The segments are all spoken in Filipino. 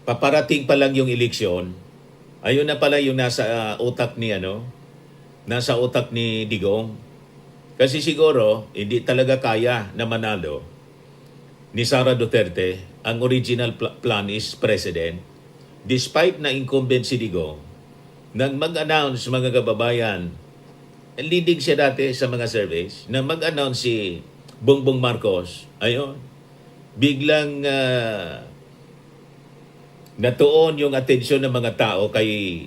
paparating pa lang yung eleksyon, ayun na pala yung nasa utak ni Digong. Kasi siguro hindi talaga kaya na manalo ni Sara Duterte. Ang original plan is president. Despite na incumbent si Digong, nang mag-announce mga kababayan, leading siya dati sa mga surveys, na mag-announce si Bongbong Marcos, ayun, biglang natuon yung atensyon ng mga tao kay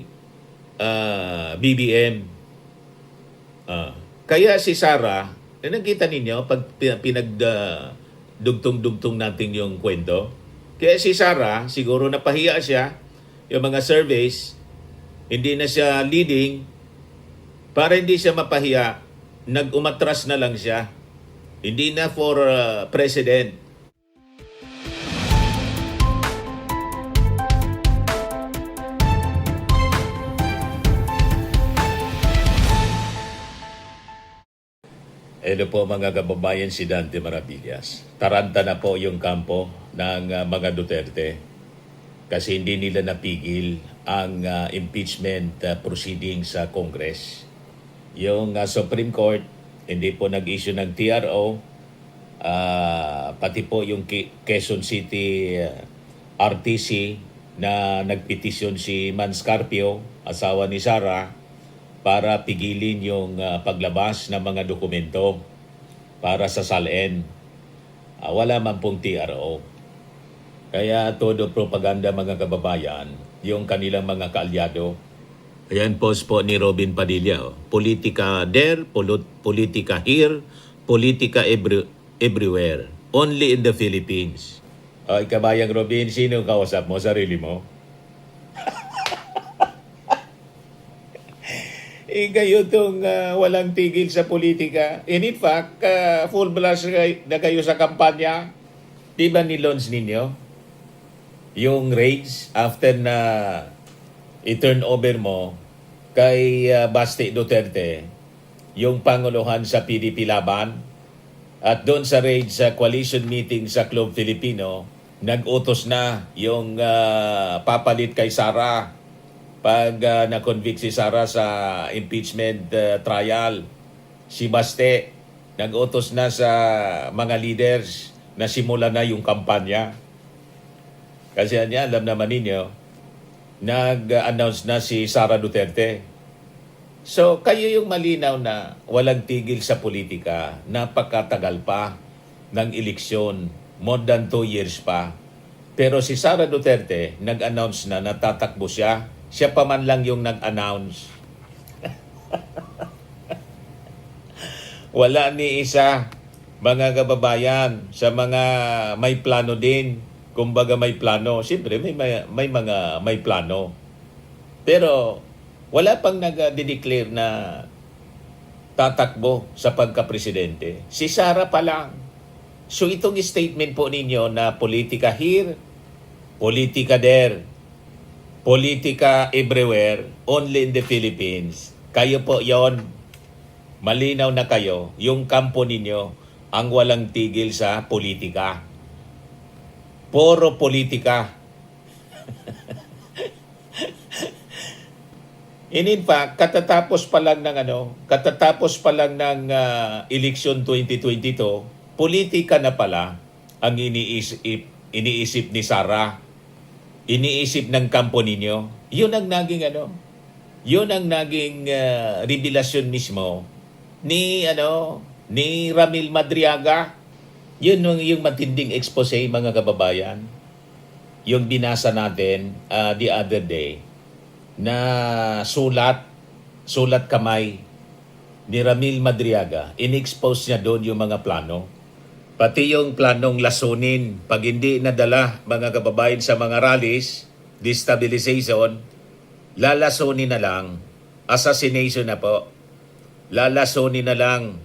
BBM. Kaya si Sara, nakita ninyo pag pinagdugtong-dugtong natin yung kwento, kaya si Sara, siguro napahiya siya, yung mga surveys, hindi na siya leading, para hindi siya mapahiya, nag-umatras na lang siya. Hindi na for president. Hello po mga kababayan, si Dante Maravillas. Taranta na po yung kampo ng mga Duterte kasi hindi nila napigil ang impeachment proceeding sa Congress. Yung Supreme Court hindi po nag-issue ng TRO, pati po yung Quezon City RTC na nagpetisyon si Man Scarpio, asawa ni Sara, para pigilin yung paglabas ng mga dokumento para sa SALN. Wala man pong TRO. Kaya todo propaganda mga kababayan, yung kanilang mga kaalyado. Ayan post po ni Robin Padilla. Politika there, politika here, politika everywhere. Only in the Philippines. Ay, kabayang Robin, sino kausap mo? Sarili mo? Kayo itong walang tigil sa politika. And in fact, full blast na kayo sa kampanya. Di ba ni-launch ninyo yung raids after na i-turn over mo kay Basti Duterte yung panguluhan sa PDP Laban? At doon sa raid sa coalition meeting sa Club Filipino, nag-utos na yung papalit kay Sara pag na-convict si Sara sa impeachment trial. Si Baste, nag-utos na sa mga leaders na simulan na yung kampanya. Kasi alam naman ninyo, nag-announce na si Sara Duterte. So, kayo yung malinaw na walang tigil sa politika, napakatagal pa ng eleksyon, more than 2 years pa. Pero si Sara Duterte, nag-announce na natatakbo siya. Siya pa man lang yung nag-announce. Wala ni isa, mga kababayan, sa mga may plano din. Kumbaga may plano. Siyempre, may plano. Pero, wala pang nag-declare na tatakbo sa pagka-presidente. Si Sara pa lang. So, itong statement po ninyo na politika here, politika there, politika everywhere, only in the Philippines. Kayo po yon, malinaw na kayo, yung kampo ninyo ang walang tigil sa politika. Puro politika. And in fact, katatapos pa lang ng election 2022, politika na pala ang iniisip ni Sara. Iniisip ng kampo ninyo. Yun ang naging revelasyon mismo ni Ramil Madriaga. Yun yung matinding expose, mga kababayan. Yung binasa natin the other day na sulat kamay ni Ramil Madriaga. In-expose niya doon yung mga plano. Pati yung planong lasunin, pag hindi nadala mga kababayan sa mga rallies, destabilization, lalasunin na lang, assassination na po, lalasunin na lang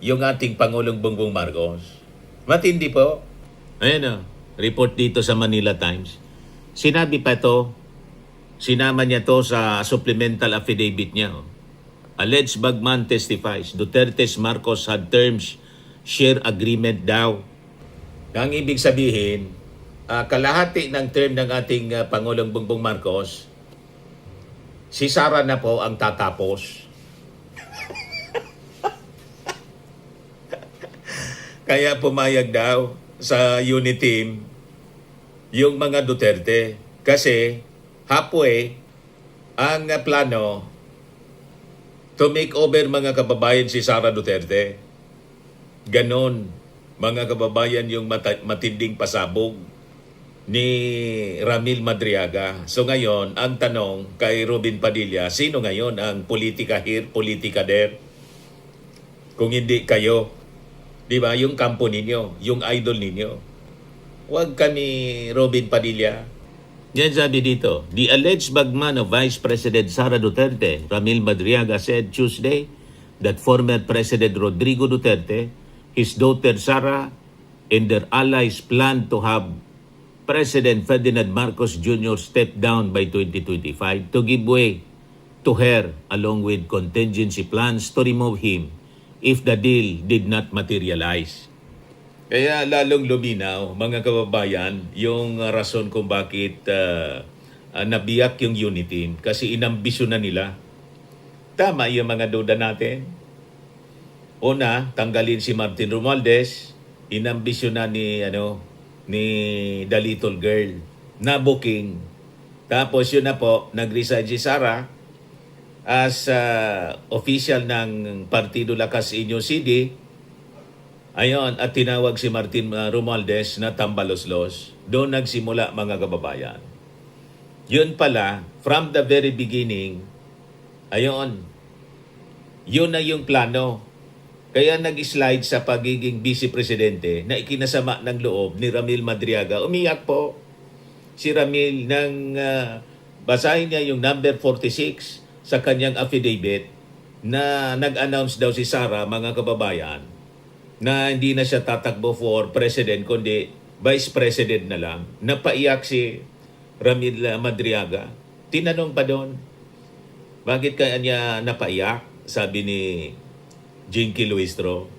yung ating Pangulong Bongbong Marcos. Matindi po. Ayan report dito sa Manila Times. Sinabi pa ito, sinama niya to sa supplemental affidavit niya. Alleged bagman testifies, Duterte's Marcos had terms share agreement daw. Ang ibig sabihin, kalahati ng term ng ating Pangulong Bongbong Marcos, si Sara na po ang tatapos. Kaya pumayag daw sa unit team yung mga Duterte. Kasi halfway ang plano to make over mga kababayan si Sara Duterte. Ganon, mga kababayan, yung matinding pasabog ni Ramil Madriaga. So ngayon, ang tanong kay Robin Padilla, sino ngayon ang politika here, politika there? Kung hindi kayo, di ba, yung kampo ninyo, yung idol ninyo. Huwag ka ni Robin Padilla. Yan sabi dito, the alleged bagman of Vice President Sara Duterte, Ramil Madriaga, said Tuesday that former President Rodrigo Duterte, his daughter Sara, and their allies plan to have President Ferdinand Marcos Jr. step down by 2025 to give way to her along with contingency plans to remove him if the deal did not materialize. Kaya lalong luminaw, mga kababayan, yung rason kung bakit nabiyak yung unit team. Kasi inambisyon na nila. Tama yung mga duda natin. Una, tanggalin si Martin Romualdez. Inambisyon na ni The Little Girl na booking. Tapos yun na po, nag-resign si Sara as official ng Partido Lakas Inyo CD. Ayon, at tinawag si Martin Romualdez na tambaloslos. Doon nagsimula, mga kababayan. Yun pala, from the very beginning, ayon, yun na yung plano. Kaya nag-slide sa pagiging vice-presidente na ikinasama ng loob ni Ramil Madriaga. Umiyak po si Ramil nang basahin niya yung number 46 sa kanyang affidavit na nag-announce daw si Sara, mga kababayan, na hindi na siya tatakbo for president kundi vice president na lang. Napaiyak si Ramil Madriaga. Tinanong pa doon, bakit kaya niya napaiyak? Sabi ni Jinky Luistro.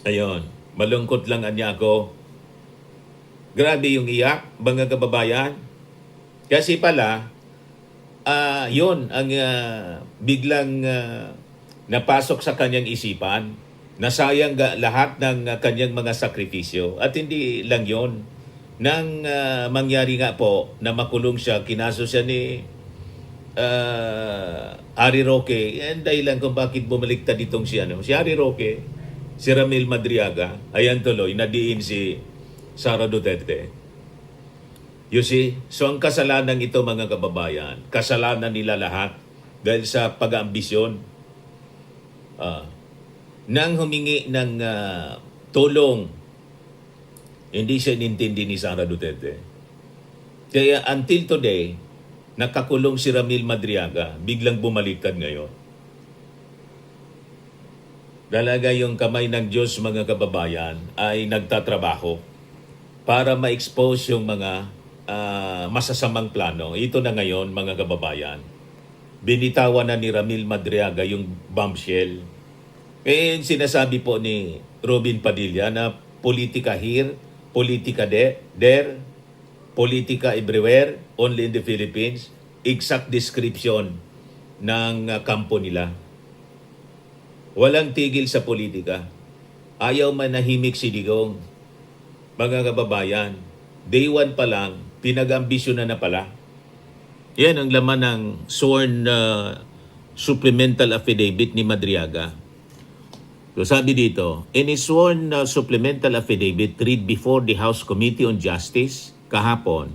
Ayun, malungkot lang niya ako. Grabe yung iyak, mga kababayan. Kasi pala, yun ang biglang napasok sa kanyang isipan. Nasayang lahat ng kanyang mga sakripisyo. At hindi lang yon, nang mangyari nga po na makulong siya, kinaso siya ni Harry Roque. Yan dahilan kung bakit bumaliktad itong si Harry Roque, si Ramil Madriaga. Ayan tuloy, nadiin si Sara Duterte. You see? So ang kasalanan ito, mga kababayan, kasalanan nila lahat dahil sa pag-aambisyon. Nang humingi ng tulong, hindi siya inintindi ni Sara Duterte. Kaya until today, nakakulong si Ramil Madriaga, biglang bumaliktad ngayon. Talaga yung kamay ng Diyos, mga kababayan, ay nagtatrabaho para ma-expose yung mga masasamang plano. Ito na ngayon, mga kababayan. Binitawan na ni Ramil Madriaga yung bombshell. Kaya sinasabi po ni Robin Padilla na politika here, politika there, politika everywhere, only in the Philippines. Exact description ng kampo nila. Walang tigil sa politika. Ayaw manahimik si Digong. Mga kababayan, day 1 pa lang, pinag-ambisyon na pala. Yan ang laman ng sworn supplemental affidavit ni Madriaga. So sabi dito, in his sworn supplemental affidavit read before the House Committee on Justice kahapon,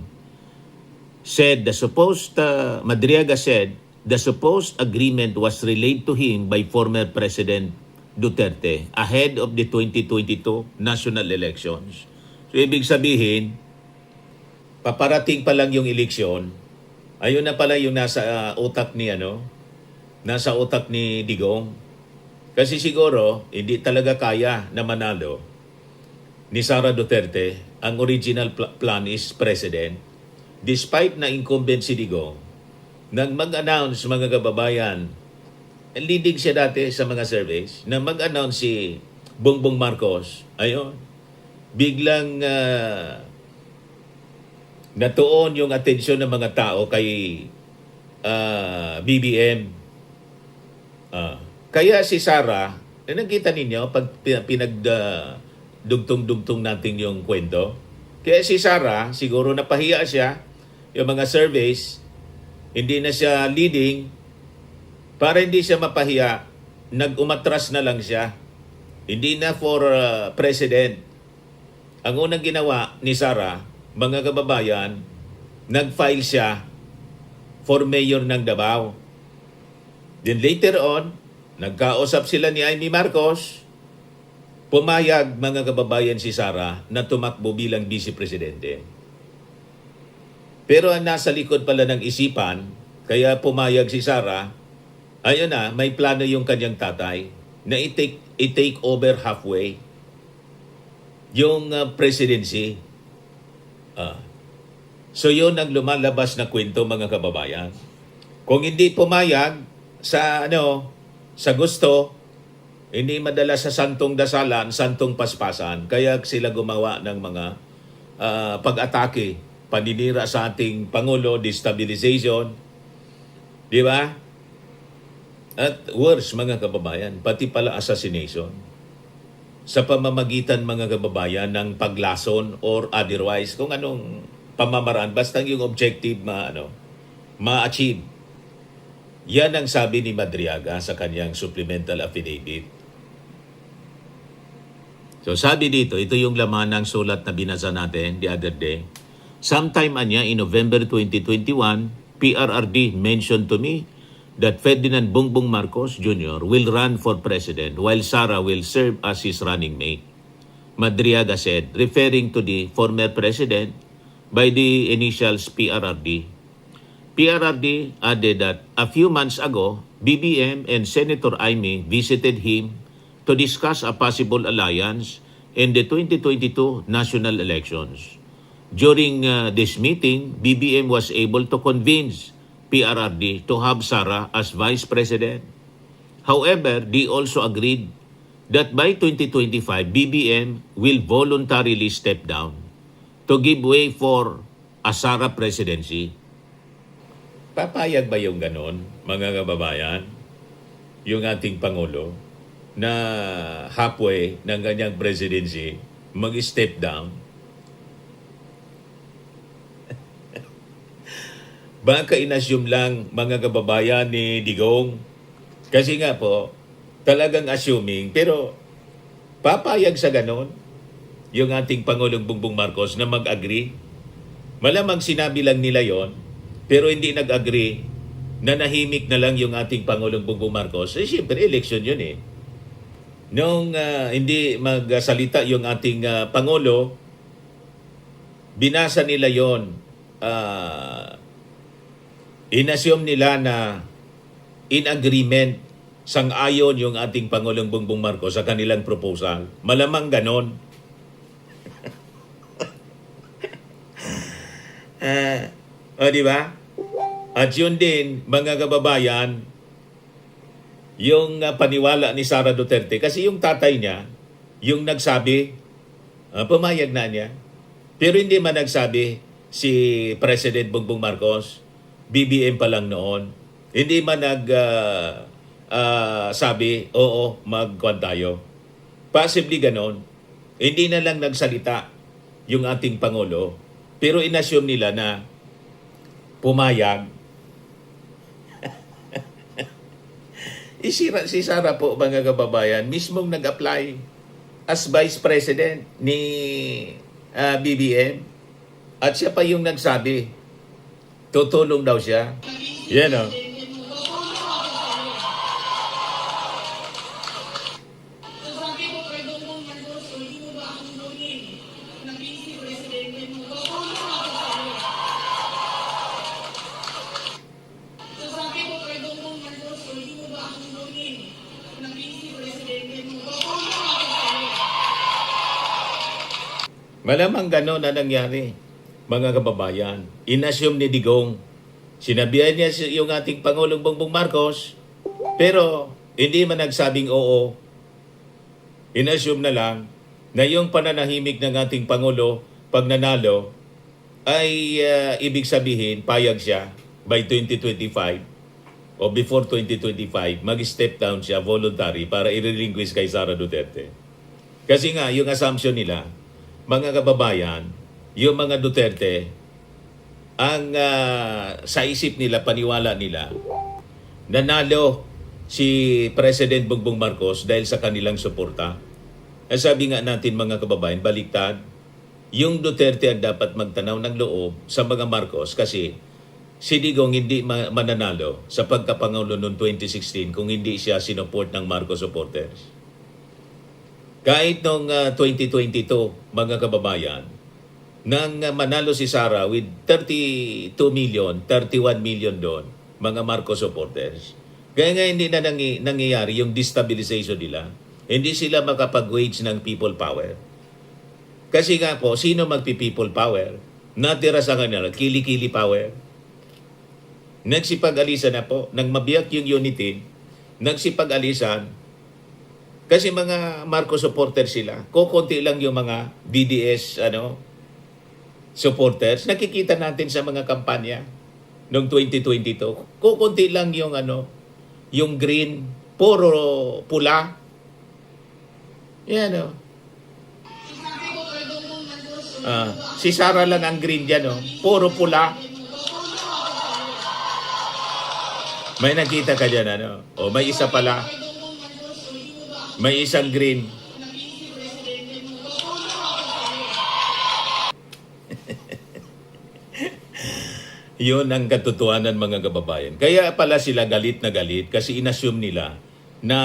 Madriaga said the supposed agreement was relayed to him by former President Duterte ahead of the 2022 national elections. So ibig sabihin, paparating pa lang yung eleksyon, ayun na pala yung nasa utak ni Digong. Kasi siguro, hindi talaga kaya na manalo ni Sara Duterte. Ang original plan is president. Despite na incumbent si Digong, nang mag-announce, mga kababayan, leading siya dati sa mga surveys, na mag-announce si Bongbong Marcos, ayun, biglang natuon yung atensyon ng mga tao kay BBM. Kaya si Sara, nakita ninyo pag pinagdugtong-dugtong natin yung kwento. Kaya si Sara, siguro napahiya siya, yung mga surveys, hindi na siya leading, para hindi siya mapahiya, nag-umatras na lang siya. Hindi na for president. Ang unang ginawa ni Sara, mga kababayan, nag-file siya for mayor ng Davao. Then later on, nagkausap sila ni Amy Marcos, pumayag mga kababayan si Sara na tumakbo bilang vice-presidente. Pero ang nasa likod pala ng isipan, kaya pumayag si Sara, ayun na, may plano yung kanyang tatay na i-take over halfway yung presidency. So yun ang lumalabas na kwento mga kababayan. Kung hindi pumayag sa sa gusto, hindi madala sa santong dasalan, santong paspasan, kaya sila gumawa ng mga pag-atake, paninira sa ating Pangulo, destabilization, di ba? At worse mga kababayan, pati pala assassination. Sa pamamagitan mga kababayan ng paglason or otherwise, kung anong pamamaraan, basta yung objective ma-achieve. Yan ang sabi ni Madriaga sa kanyang supplemental affidavit. So sabi dito, ito yung laman ng sulat na binasa natin the other day. Sometime in November 2021, PRRD mentioned to me that Ferdinand Bongbong Marcos Jr. will run for president while Sara will serve as his running mate. Madriaga said, referring to the former president by the initials PRRD. PRRD added that a few months ago, BBM and Senator Amy visited him to discuss a possible alliance in the 2022 national elections. During this meeting, BBM was able to convince PRRD to have Sara as vice president. However, they also agreed that by 2025, BBM will voluntarily step down to give way for a Sara presidency. Papayag ba yung ganon, mga kababayan, yung ating Pangulo, na halfway ng kanyang presidency, mag-step down? Baka inassume lang mga kababayan ni Digong. Kasi nga po, talagang assuming, pero papayag sa ganon yung ating Pangulong Bongbong Marcos na mag-agree. Malamang sinabi lang nila yon, pero hindi nag-agree na nahimik na lang yung ating Pangulong Bongbong Marcos. Siyempre, election yun eh. Nung hindi magsalita yung ating Pangulo, binasa nila yon. Inassume nila na in agreement, sang-ayon yung ating Pangulong Bongbong Marcos sa kanilang proposal. Malamang ganon. Di ba? At yun din, mga kababayan, yung paniwala ni Sara Duterte, kasi yung tatay niya, yung nagsabi, pumayag na niya. Pero hindi man nagsabi si President Bongbong Marcos, BBM pa lang noon. Hindi man sabi, oo, magkuhan tayo. Possibly ganon. Hindi na lang nagsalita yung ating Pangulo, pero inassume nila na pumayag. Si Sara po, mga kababayan, mismong nag-apply as Vice President ni BBM. At siya pa yung nagsabi, tutulong daw siya. Yan o. Malamang gano'n na nangyari, mga kababayan. Inassume ni Digong. Sinabihan niya yung ating Pangulong Bongbong Marcos, pero hindi man nagsabing oo. Inassume na lang na yung pananahimik ng ating Pangulo pag nanalo ay ibig sabihin payag siya by 2025 o before 2025 mag-step down siya voluntary para i-relinquish kay Sara Duterte. Kasi nga, yung assumption nila, mga kababayan, yung mga Duterte, ang sa isip nila, paniwala nila, nanalo si President Bongbong Marcos dahil sa kanilang suporta. Sabi nga natin mga kababayan, baliktad, yung Duterte ang dapat magtanaw ng loob sa mga Marcos kasi si Digong hindi mananalo sa pagkapangulo noong 2016 kung hindi siya sinuport ng Marcos supporters. Kahit noong 2022, mga kababayan, nang manalo si Sara with 32 million, 31 million doon, mga Marcos supporters. Kaya nga hindi na nangyayari yung destabilization nila. Hindi sila makapag-wage ng people power. Kasi nga po, sino magpi-people power? Natira sa kanila, kili-kili power. Nagsipag-alisan na po. Nang mabiyak yung unity, nagsipag-alisan. Kasi mga Marcos supporters sila. Kukunti lang yung mga DDS supporters. Nakikita natin sa mga kampanya noong 2022. Kukunti lang yung green, puro pula. Yan si Sara lang ang green dyan, puro pula. May nakita ka dyan, may isa pala. May isang green. Yun ang katotohanan mga kababayan. Kaya pala sila galit na galit kasi inassume nila na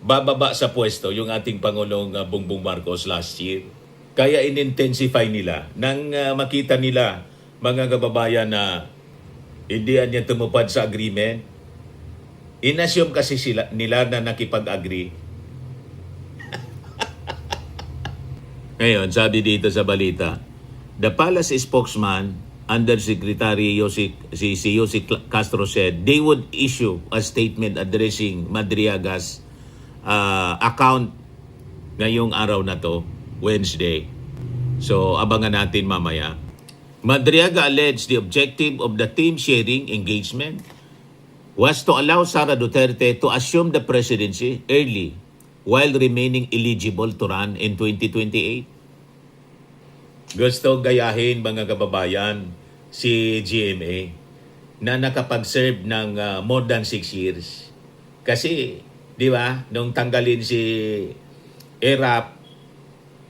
bababa sa pwesto yung ating Pangulong Bongbong Marcos last year. Kaya in-intensify nila nang makita nila mga kababayan na hindi niya tumupad sa agreement. Inassume kasi nila na nakipag-agree. Ngayon, sabi dito sa balita, the palace spokesman, Undersecretary si Yossi Castro said they would issue a statement addressing Madriaga's account ngayong araw na to, Wednesday. So, abangan natin mamaya. Madriaga alleged the objective of the team sharing engagement was to allow Sara Duterte to assume the presidency early while remaining eligible to run in 2028. Gusto gayahin mga kababayan si GMA na nakapag-serve ng more than 6 years. Kasi, di ba, nung tanggalin si ERAP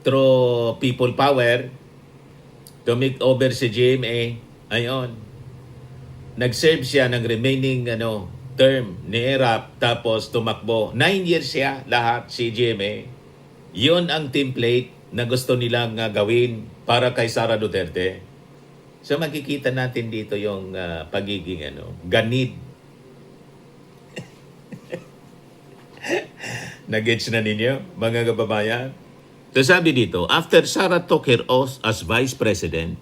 through people power to make over si GMA, ayon, nag-serve siya ng remaining term ni ERAP tapos tumakbo. 9 years siya lahat si GMA. Yun ang template na gusto nilang gawin para kay Sara Duterte. So makikita natin dito yung pagiging ganid. Nagets na ninyo, mga kababayan? So sabi dito, after Sara took her oath as Vice President,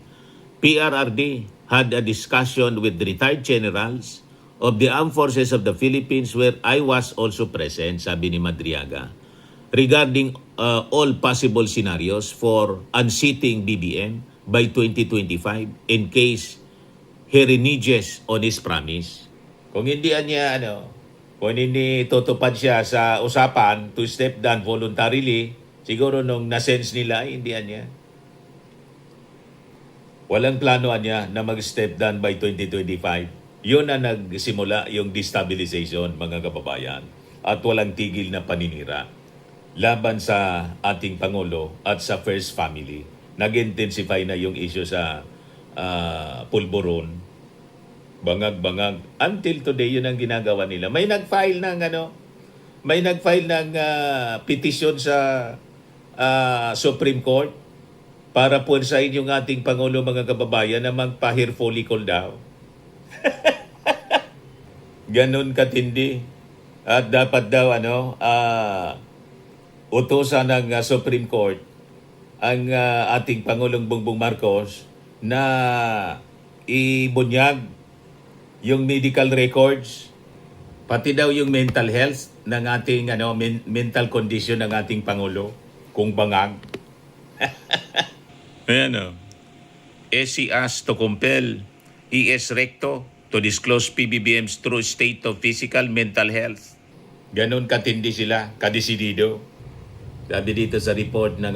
PRRD had a discussion with retired generals of the Armed Forces of the Philippines where I was also present, sabi ni Madriaga, regarding all possible scenarios for unseating BBM by 2025 in case he reneges on his promise. Kung hindi niya kung hindi tutupad siya sa usapan to step down voluntarily, siguro nung na-sense nila hindi niya. Walang plano niya na mag-step down by 2025. Yun na nagsimula yung destabilization mga kababayan at walang tigil na paninira laban sa ating Pangulo at sa First Family. Nag-intensify na yung issue sa pulburon, bangag-bangag. Until today, yun ang ginagawa nila. May nag-file ng petition sa Supreme Court para puwersahin yung ating Pangulo mga kababayan na magpa-hair follicle daw. Ganon katindi. At dapat daw utusan ng Supreme Court ang ating Pangulong Bongbong Marcos na ibunyag yung medical records, pati daw yung mental health ng ating mental condition ng ating Pangulo kung bangag. Ayan SC asked to compel ES Recto to disclose PBBM's true state of physical mental health. Ganon katindi sila, kadesidido. Sabi dito sa report ng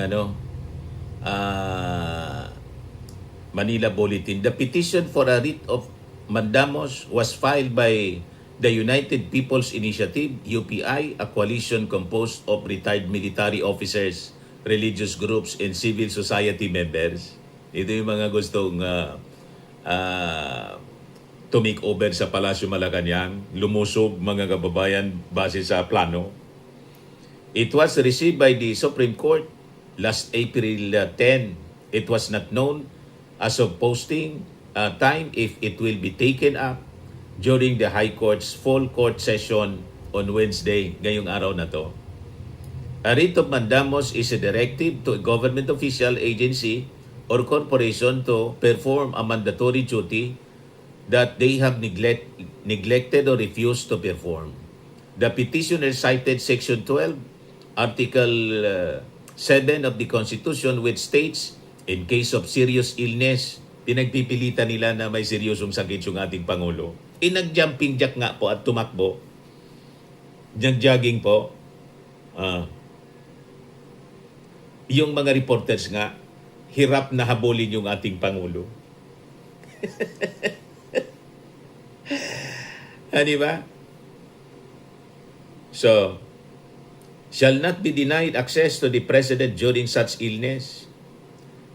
Manila Bulletin, the petition for a writ of mandamus was filed by the United People's Initiative, UPI, a coalition composed of retired military officers, religious groups, and civil society members. Ito yung mga gustong to make over sa Palasyo Malacanang, lumusog mga kababayan base sa plano. It was received by the Supreme Court last April 10. It was not known as of posting time if it will be taken up during the High Court's full court session on Wednesday, ngayong araw na to. A writ of mandamus is a directive to a government official, agency, or corporation to perform a mandatory duty that they have neglected or refused to perform. The petitioner cited Section 12, Article 7 of the Constitution, which states, in case of serious illness, pinagpipilitan nila na may seryosong sakit yung ating Pangulo. Nag-jumping jack nga po at tumakbo. Nag-jogging po. Yung mga reporters nga, hirap na habulin yung ating Pangulo. Di ba? So, shall not be denied access to the President during such illness.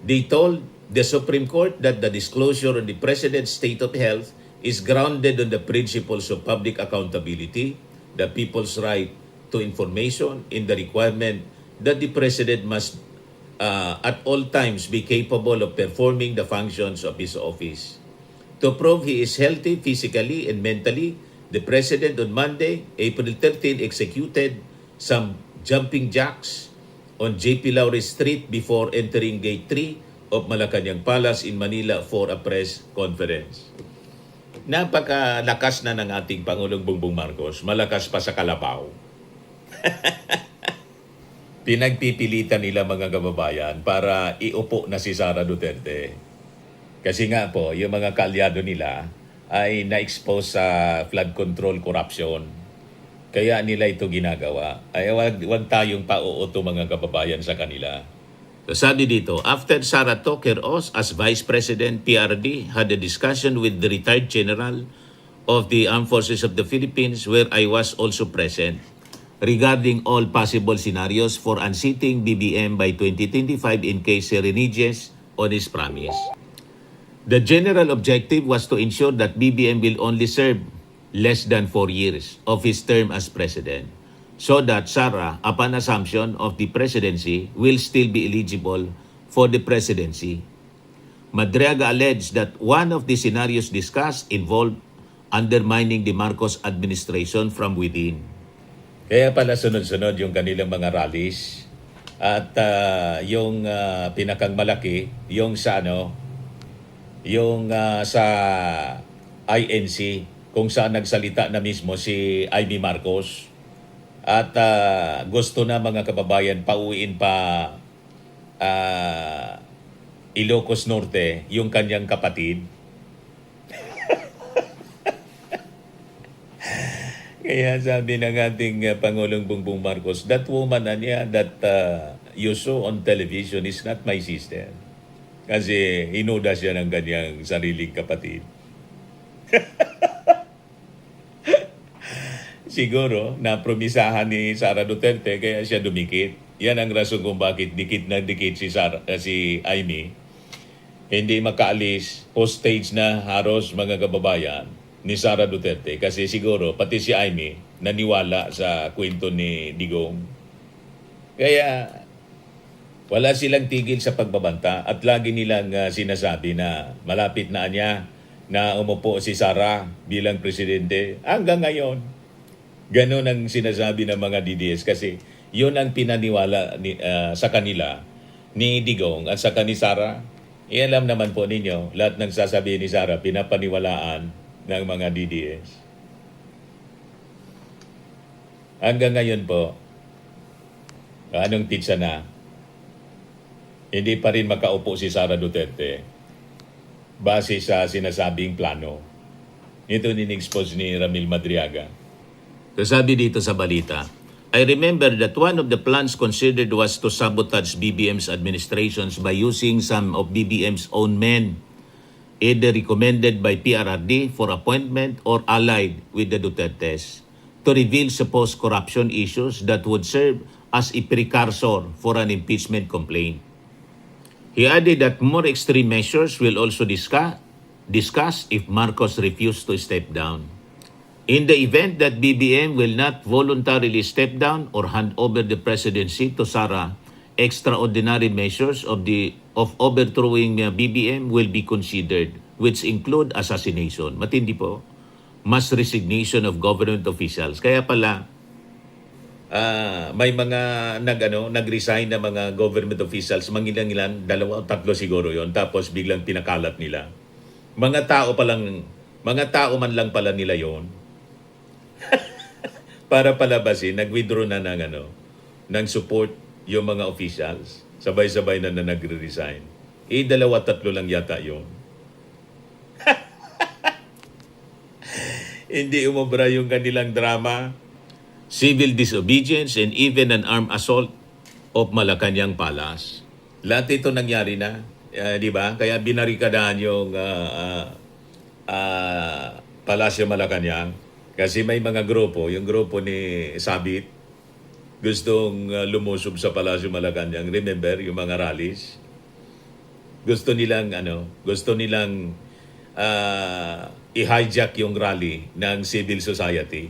They told the Supreme Court that the disclosure of the President's state of health is grounded on the principles of public accountability, the people's right to information, and the requirement that the President must at all times be capable of performing the functions of his office. To prove he is healthy physically and mentally, the President on Monday, April 13, executed some jumping jacks on JP Laure Street before entering Gate 3 of Malacanang Palace in Manila for a press conference. Napakalakas na ng ating Pangulong Bongbong Marcos, malakas pa sa kalabaw. Pinagpipilitan nila mga kababayan para iupo na si Sara Duterte. Kasi nga po, yung mga kaalyado nila ay na-expose sa flood control corruption. Kaya nila ito ginagawa. Ay wag tayong pauuto mga kababayan sa kanila. So sabi dito, after Sara Toker Os as Vice President, PRD had a discussion with the retired General of the Armed Forces of the Philippines, where I was also present, regarding all possible scenarios for unseating BBM by 2025 in case he reneges on his promise. The general objective was to ensure that BBM will only serve less than 4 years of his term as President, so that Sara, upon assumption of the presidency, will still be eligible for the presidency. Madriaga alleged that one of the scenarios discussed involved undermining the Marcos administration from within. Kaya pala sunod-sunod yung kanilang mga rallies at yung pinakang malaki, yung sa sa INC, kung saan nagsalita na mismo si Amy Marcos. At gusto na mga kababayan pauwiin pa Ilocos Norte yung kanyang kapatid. Kaya sabi ng ating Pangulong Bongbong Marcos, that woman that you saw on television is not my sister. Kasi hinuda siya ng kanyang sariling kapatid. Siguro, napromisahan ni Sara Duterte kaya siya dumikit. Yan ang rason kung bakit dikit na dikit si Amy. Hindi makaalis, hostage na haros mga kababayan ni Sara Duterte. Kasi siguro, pati si Amy naniwala sa kwento ni Digong. Kaya wala silang tigil sa pagbabanta at lagi nilang sinasabi na malapit na niya na umupo si Sara bilang presidente hanggang ngayon. Ganon ang sinasabi ng mga DDS kasi yun ang pinaniwala sa kanila ni Digong at sa ni Sara. Alam naman po ninyo, lahat ng sasabihin ni Sara pinapaniwalaan ng mga DDS. Hanggang ngayon po, anong pizza na, hindi pa rin makaupo si Sara Duterte base sa sinasabing plano. Ito in-expose ni Ramil Madriaga. So sabi dito sa balita, I remember that one of the plans considered was to sabotage BBM's administrations by using some of BBM's own men, either recommended by PRRD for appointment or allied with the Dutertes, to reveal supposed corruption issues that would serve as a precursor for an impeachment complaint. He added that more extreme measures will also discuss if Marcos refused to step down. In the event that BBM will not voluntarily step down or hand over the presidency to Sara, extraordinary measures of overthrowing BBM will be considered, which include assassination. Matindi po. Mass resignation of government officials. Kaya pala, may mga nag-resign na mga government officials, mangilan-ilan, 2 o 3 siguro yon, tapos biglang pinakalat nila. Mga tao man lang pala nila yon. Para palabasin, nag-withdraw na ng support yung mga officials. Sabay-sabay na nagre-resign. 2-3 lang yata yon. Hindi umobra yung kanilang drama, civil disobedience, and even an armed assault of Malacanang Palace. Lahat ito nangyari na, di ba? Kaya binarikadahan yung Palasyo Malacanang. Kasi may mga grupo, yung grupo ni Sabit, gustong lumusob sa Palasyo Malacanang. Remember, yung mga rallies? Gusto nilang i-hijack yung rally ng civil society,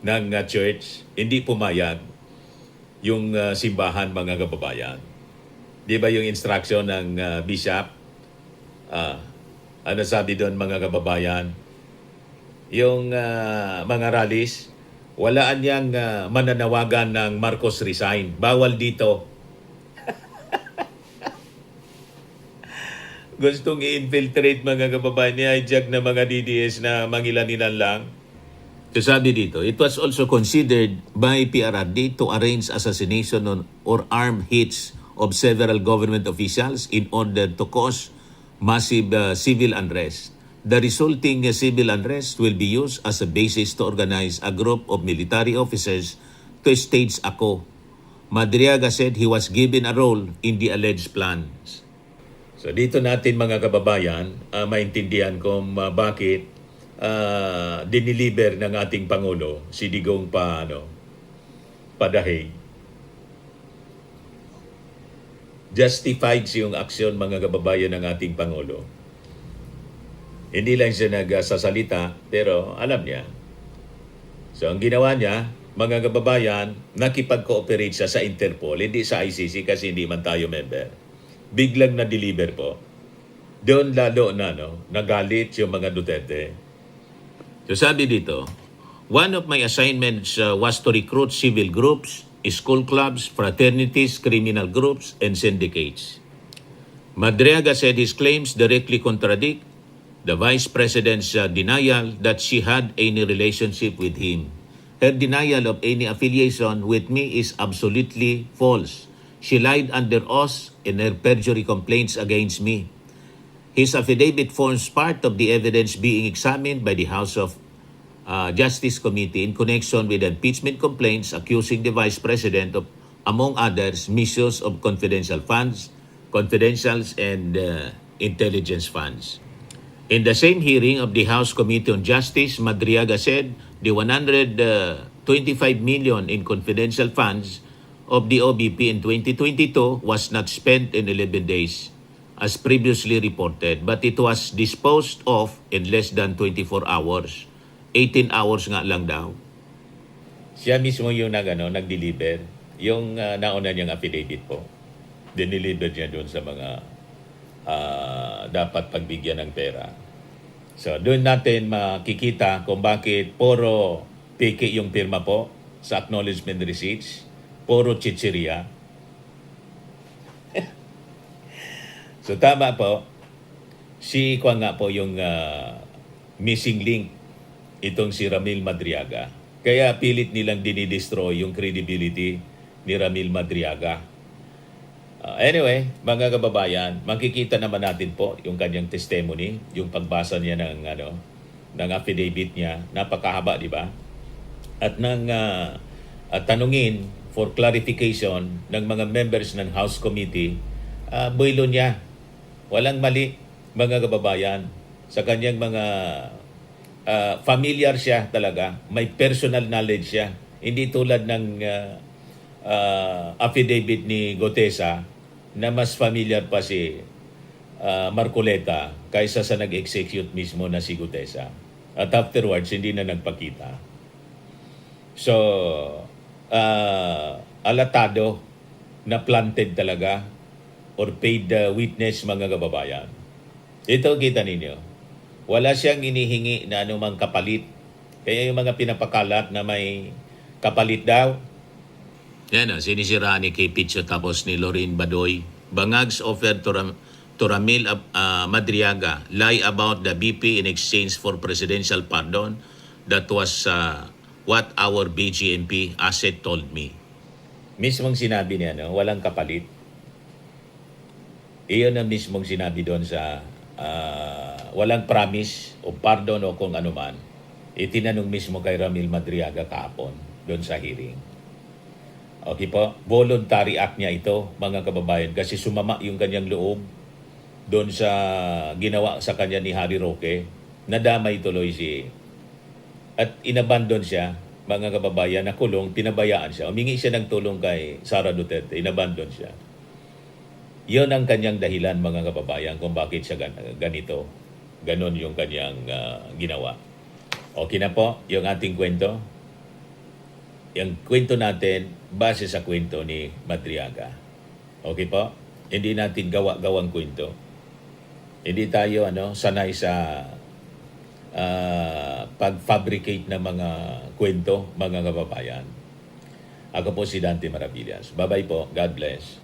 ng church. Hindi pumayag yung simbahan, mga kababayan. Di ba yung instruction ng bishop? Ano sabi doon, mga kababayan? Yung mga rallies, walaan niyang mananawagan ng Marcos resign. Bawal dito. Gustong i-infiltrate, mga kababayan, i-hijack na mga DDS na mangilan-ilan lang. So sabi dito, it was also considered by PRRD to arrange assassination or armed hits of several government officials in order to cause massive civil unrest. The resulting civil unrest will be used as a basis to organize a group of military officers to stage a coup. Madriaga said he was given a role in the alleged plans. So dito natin, mga kababayan, maintindihan kung bakit diniliber ng ating Pangulo si Digong Padahig. Justified yung aksyon, mga kababayan, ng ating Pangulo. Hindi lang siya nagsasalita, pero alam niya. So ang ginawa niya, mga kababayan, nakipag-cooperate siya sa Interpol, hindi sa ICC kasi hindi man tayo member. Biglang na-deliver po. Doon lalo nagalit yung mga Duterte. So sabi dito, one of my assignments was to recruit civil groups, school clubs, fraternities, criminal groups, and syndicates. Madriaga said his claims directly contradict the Vice President's denial that she had any relationship with him. Her denial of any affiliation with me is absolutely false. She lied under oath in her perjury complaints against me. His affidavit forms part of the evidence being examined by the House of Justice Committee in connection with impeachment complaints accusing the Vice President of, among others, misuse of confidential funds, confidentials, and intelligence funds. In the same hearing of the House Committee on Justice, Madriaga said the 125 million in confidential funds of the OBP in 2022 was not spent in 11 days, as previously reported, but it was disposed of in less than 24 hours. 18 hours nga lang daw. Siya mismo yung nag-deliver. Yung nauna niyang affidavit po. Dineliver niya doon sa mga dapat pagbigyan ng pera. So, doon natin makikita kung bakit puro piki yung pirma po sa acknowledgement receipts, puro chichiria. So, tama po, si Kwan nga po yung missing link, itong si Ramil Madriaga. Kaya pilit nilang dinidestroy yung credibility ni Ramil Madriaga. Anyway, mga kababayan, makikita naman natin po yung kanyang testimony, yung pagbasa niya ng affidavit niya, napakahaba, di ba? At tanungin for clarification ng mga members ng House Committee, buwelo niya. Walang mali, mga kababayan, sa kanyang mga familiar siya talaga, may personal knowledge siya. Hindi tulad ng affidavit ni Gotesa na mas familiar pa si Marcoleta kaysa sa nag-execute mismo na si Gotesa. At afterwards, hindi na nagpakita. So, alatado na planted talaga or paid witness, mga kababayan. Ito, kita ninyo. Wala siyang inihingi na anumang kapalit. Kaya yung mga pinapakalat na may kapalit daw, yan sinisira ni Kay Picho tapos ni Lorraine Badoy. Bangags offered to Ramil Madriaga lie about the BP in exchange for presidential pardon. That was what our BGMP asset told me. Mismong sinabi niya, walang kapalit. Iyon ang mismong sinabi doon sa walang promise o pardon o kung ano man. Itinanong mismo kay Ramil Madriaga kahapon doon sa hearing. Okay po, voluntary act niya ito, mga kababayan, kasi sumama yung kanyang loob doon sa ginawa sa kanya ni Harry Roque. Nadamay tuloy at inabandon siya, mga kababayan, na kulong, pinabayaan siya. Humingi siya ng tulong kay Sara Duterte, inabandon siya. Yon ang kanyang dahilan, mga kababayan, kung bakit siya ganito. Ganon yung kanyang ginawa. Okay na po yung ating kwento. Yung kwento natin, base sa kwento ni Madriaga. Okay po? Hindi natin gawa-gawang kwento. Hindi tayo sanay sa pag-fabricate ng mga kwento, mga kababayan. Ako po si Dante Maravillas. Bye-bye po. God bless.